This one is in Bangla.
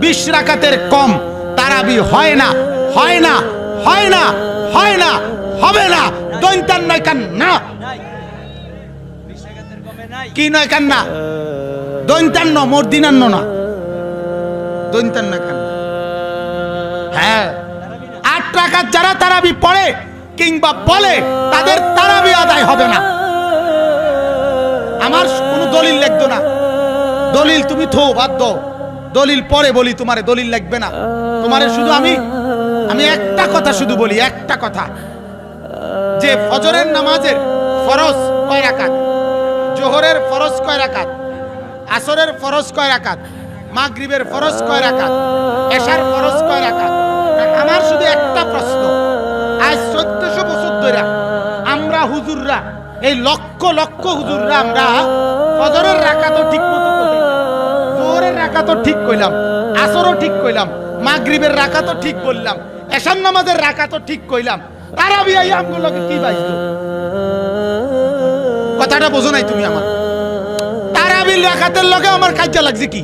20 রাকাতের কম তারাবি হয় না, হয় না, হয় না, হয় না, হবে না। দৈন্তান নয় কান না, কি নয় কান না, দৈন্তান্ন মর্দিনান্ন না, দৈন্তান নয় কান। হ্যাঁ, 8 রাকাত যারা তারাবি পড়ে কিংবা বলে তাদের তারাবি আদায় হবে না। আমার কোনো দলিল লাগতো না, দলিল তুমি থো বাদ দাও, দলিল পরে বলি, তোমারে দলিল লাগবে না। তোমারে শুধু আমি একটা কথা শুধু বলি, একটা কথা, যে ফজরের নামাজের ফরজ কয় রাকাত, জোহরের ফরজ কয় রাকাত, আসরের ফরজ কয় রাকাত, মাগরিবের ফরজ কয় রাকাত, এশার ফরজ কয় রাকাত। আমার শুধু একটা প্রশ্ন, আজ 1400 বছর ধরে আমরা হুজুররা, এই লক্ষ লক্ষ হুজুররা, আমরা ফজরের রাকাতও ঠিক মতো করি, জোহরের রাকাতও ঠিক কইলাম, আসরও ঠিক কইলাম, মাগরিবের রাকাতও ঠিক বললাম, এশার নামাজের রাকাতও ঠিক কইলাম, তারাবি আই আমগুলোকে কি বাইছো? কথাটা বোঝো নাই তুমি আমার? তারাবির রাকাতের লগে আমার কাজে লাগছে কি?